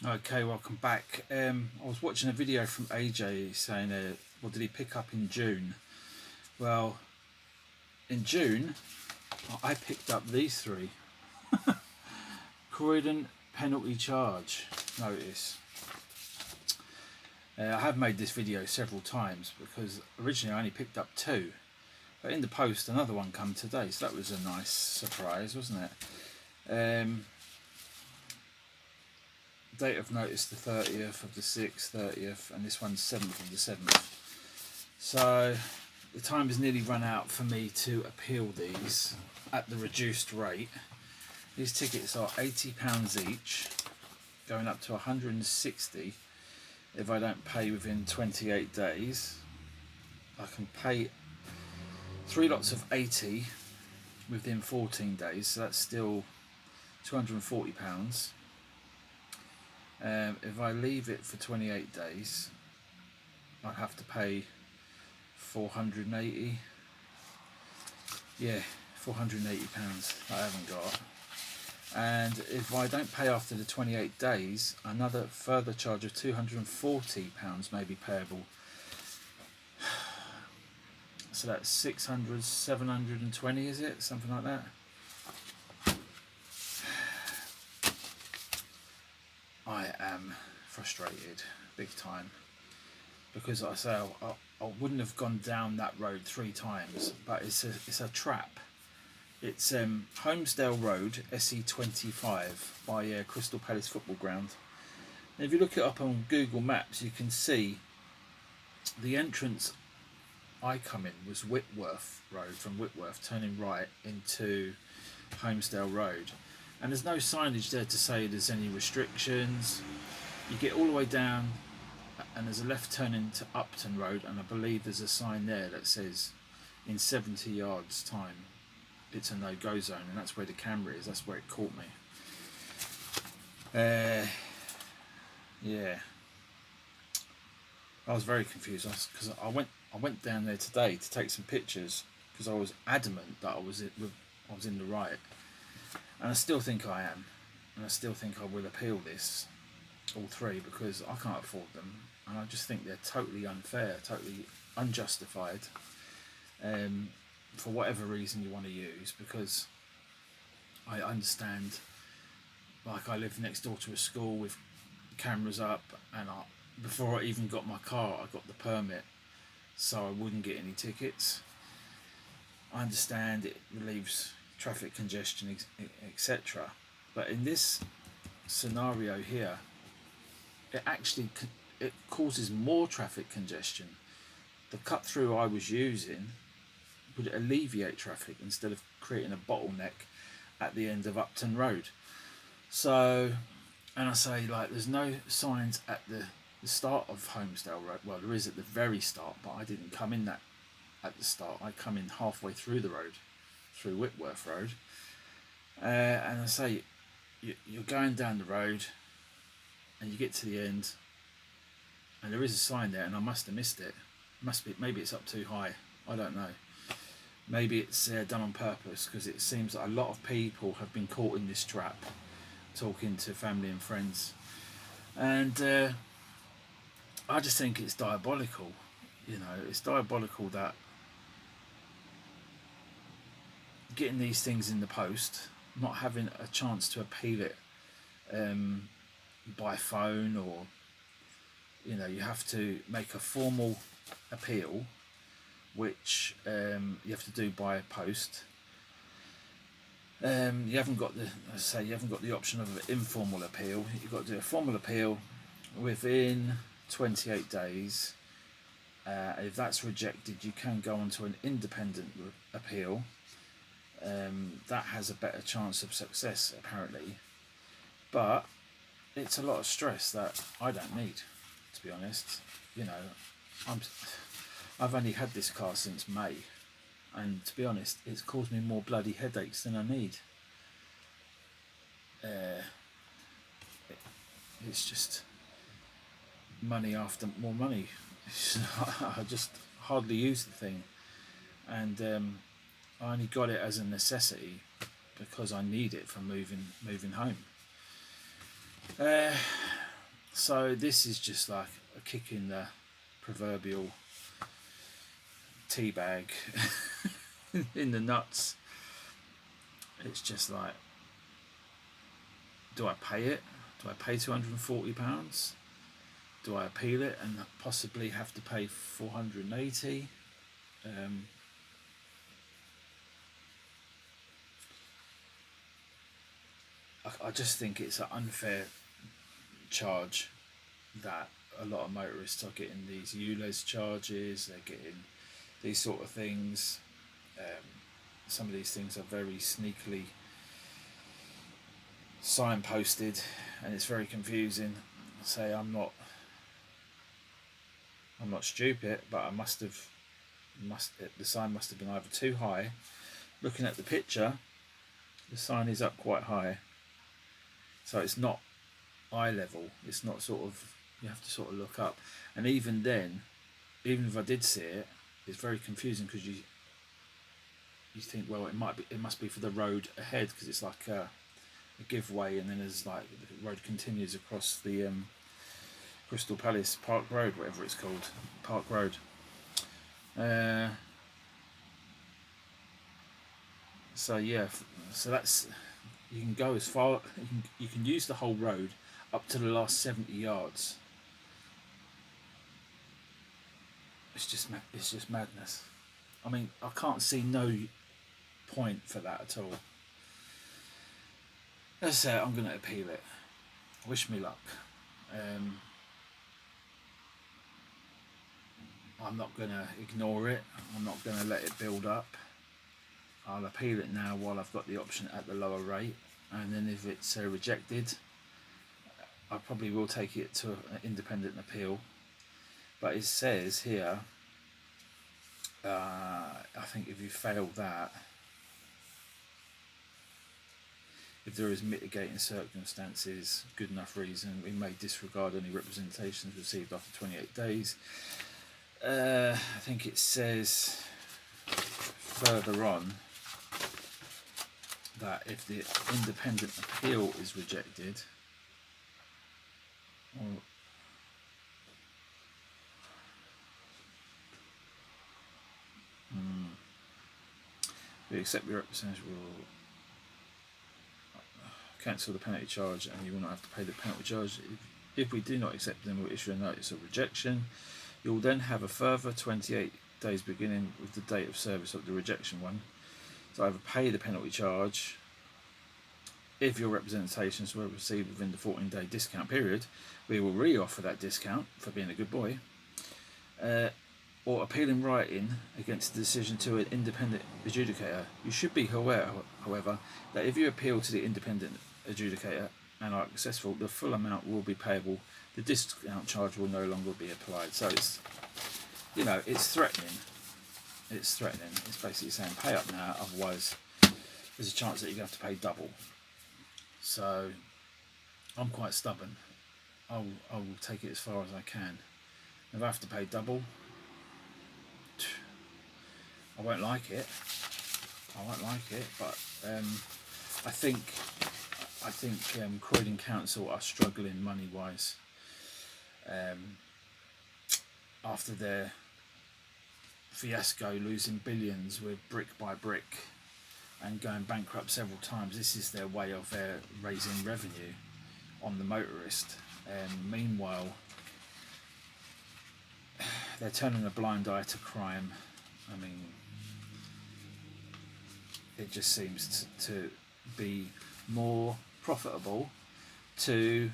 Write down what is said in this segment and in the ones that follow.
Okay, welcome back. I was watching a video from AJ saying, what did he pick up in June? Well, in June, I picked up these three. Croydon penalty charge notice. I have made this video several times because originally I only picked up two. But in the post, another one come today, so that was a nice surprise, wasn't it? Date of notice the 30th of the 6th, 30th, and this one's 7th of the 7th. So the time has nearly run out for me to appeal these at the reduced rate. These tickets are £80 each, going up to 160 if I don't pay within 28 days. I can pay 3 lots of 80 within 14 days, so that's still £240. If I leave it for 28 days, I'd have to pay 480. Yeah, £480 I haven't got. And if I don't pay after the 28 days, another further charge of £240 may be payable. So that's 600, 720, is it? Something like that. I am frustrated, big time, because like I say, I wouldn't have gone down that road 3 times, but it's a trap. It's Holmesdale Road, SE25, by Crystal Palace Football Ground. And if you look it up on Google Maps, you can see the entrance I come in was Whitworth Road, from Whitworth, turning right into Holmesdale Road. And there's no signage there to say there's any restrictions. You get all the way down and there's a left turn into Upton Road, and I believe there's a sign there that says in 70 yards time it's a no-go zone, and that's where the camera is. That's where it caught me. Yeah, I was very confused because I went down there today to take some pictures because I was adamant that I was in the right, and I still think I am, and I still think I will appeal this, all 3, because I can't afford them, and I just think they're totally unfair, totally unjustified, for whatever reason you want to use. Because I understand, like, I live next door to a school with cameras up, and before I even got my car, I got the permit, so I wouldn't get any tickets. I understand it relieves traffic congestion, etc. But in this scenario here, it causes more traffic congestion. The cut through I was using would alleviate traffic instead of creating a bottleneck at the end of Upton Road. So, and I say, like, there's no signs at the start of Holmesdale Road. Well, there is at the very start, but I didn't come in that at the start. I come in halfway through the road, through Whitworth Road. And I say, you're going down the road and you get to the end and there is a sign there, and I must have missed it. Must be, maybe it's up too high, I don't know. Maybe it's done on purpose, because it seems that a lot of people have been caught in this trap, talking to family and friends, and I just think it's diabolical. It's diabolical that getting these things in the post, not having a chance to appeal it by phone, or you have to make a formal appeal, which you have to do by post. You haven't got the option of an informal appeal. You've got to do a formal appeal within 28 days. If that's rejected, you can go on to an independent appeal. That has a better chance of success, apparently, but it's a lot of stress that I don't need, to be honest. I've only had this car since May, and to be honest, it's caused me more bloody headaches than I need. It's just money after more money. I just hardly use the thing, and I only got it as a necessity because I need it for moving home. So this is just like a kick in the proverbial tea bag in the nuts. It's just like, do I pay it? Do I pay £240? Do I appeal it and possibly have to pay $480? I just think it's an unfair charge that a lot of motorists are getting these ULEZ charges, they're getting these sort of things. Some of these things are very sneakily signposted and it's very confusing. Say I'm not stupid, but the sign must have been either too high. Looking at the picture, the sign is up quite high, so it's not eye level. It's not sort of, you have to sort of look up, and even then, even if I did see it, it's very confusing because you think, well, it must be for the road ahead, because it's like a giveaway, and then there's like the road continues across the Crystal Palace Park Road, whatever it's called, Park Road. So yeah, so that's, you can go as far, you can use the whole road up to the last 70 yards. It's just madness. I mean, I can't see no point for that at all. As I say, I'm going to appeal it. Wish me luck. I'm not going to ignore it. I'm not going to let it build up. I'll appeal it now while I've got the option at the lower rate, and then if it's rejected, I probably will take it to an independent appeal. But it says here, I think if you fail that, if there is mitigating circumstances, good enough reason, we may disregard any representations received after 28 days. I think it says further on that if the independent appeal is rejected, we accept your representative will cancel the penalty charge and you will not have to pay the penalty charge. If we do not accept them, we'll issue a notice of rejection. You will then have a further 28 days beginning with the date of service of the rejection one to either pay the penalty charge. If your representations were received within the 14-day discount period, we will re-offer that discount for being a good boy, or appeal in writing against the decision to an independent adjudicator. You should be aware, however, that if you appeal to the independent adjudicator and are successful, the full amount will be payable. The discount charge will no longer be applied. So it's, you know, it's threatening. It's threatening. It's basically saying pay up now, otherwise there's a chance that you're going to have to pay double. So I'm quite stubborn. I will take it as far as I can. If I have to pay double, I won't like it. But I think Croydon Council are struggling money wise after their fiasco, losing billions with brick by brick and going bankrupt several times. This is their way of raising revenue on the motorist. Meanwhile, they're turning a blind eye to crime. I mean, it just seems to be more profitable to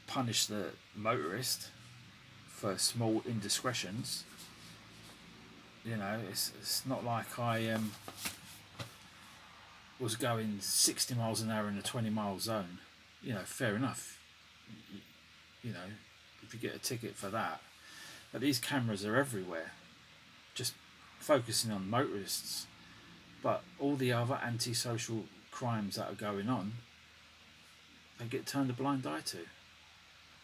punish the motorist for small indiscretions. You know, it's not like I was going 60 miles an hour in a 20-mile zone. You know, fair enough. You know, if you get a ticket for that. But these cameras are everywhere, just focusing on motorists. But all the other antisocial crimes that are going on, they get turned a blind eye to.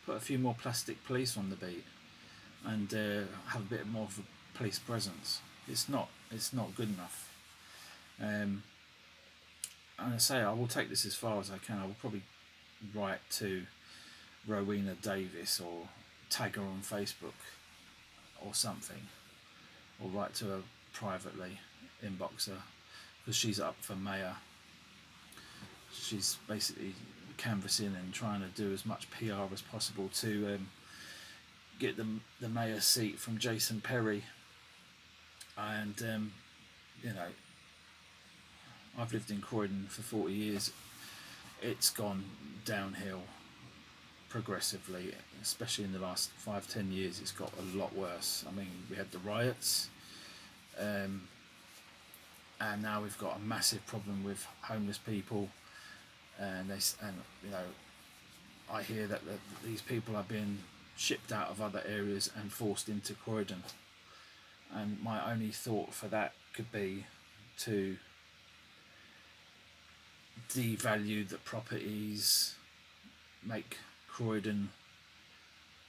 Put a few more plastic police on the beat and have a bit more of a police presence. It's not good enough. And I say I will take this as far as I can. I will probably write to Rowena Davis or tag her on Facebook or something, or write to her privately, inbox her, because she's up for mayor. She's basically canvassing and trying to do as much PR as possible to get the mayor's seat from Jason Perry. And you know, I've lived in Croydon for 40 years. It's gone downhill progressively, especially in the last 5-10 years. It's got a lot worse. I mean, we had the riots, and now we've got a massive problem with homeless people, and you know, I hear that these people are being shipped out of other areas and forced into Croydon. And my only thought for that could be to devalue the properties, make Croydon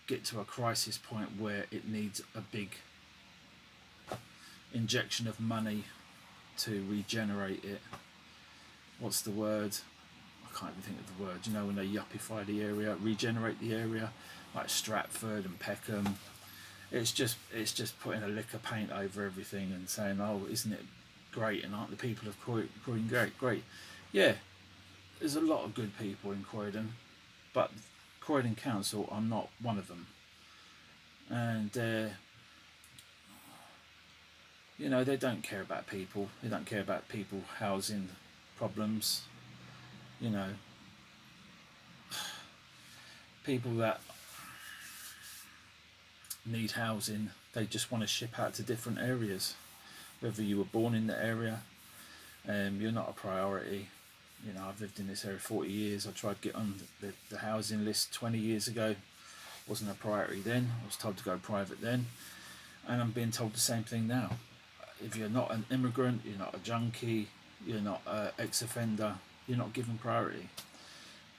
get to a crisis point where it needs a big injection of money to regenerate it. What's the word? I can't even think of the word. You know, when they yuppify the area, regenerate the area, like Stratford and Peckham. It's just putting a lick of paint over everything and saying, oh, isn't it great, and aren't the people of Croydon great? Yeah, there's a lot of good people in Croydon, but Croydon Council are not one of them. And you know, they don't care about people. They don't care about people housing problems. You know, people that need housing, they just want to ship out to different areas. Whether you were born in the area, you're not a priority. You know, I've lived in this area 40 years. I tried to get on the housing list 20 years ago. Wasn't a priority then. I was told to go private then, and I'm being told the same thing now. If you're not an immigrant, you're not a junkie, you're not an ex-offender, you're not given priority.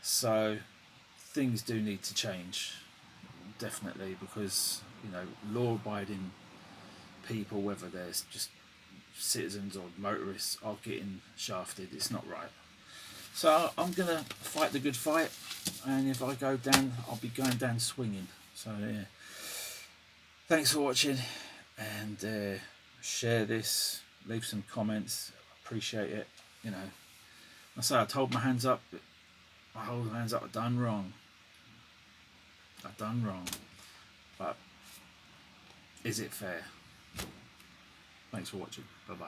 So things do need to change, definitely, because, you know, law-abiding people, whether they're just citizens or motorists, are getting shafted. It's not right. So I'm gonna fight the good fight, and if I go down, I'll be going down swinging. So yeah, thanks for watching, and share this, leave some comments, appreciate it. You know, I say I'd hold my hands up, but I hold my hands up, I've done wrong, but is it fair? Thanks for watching, bye bye.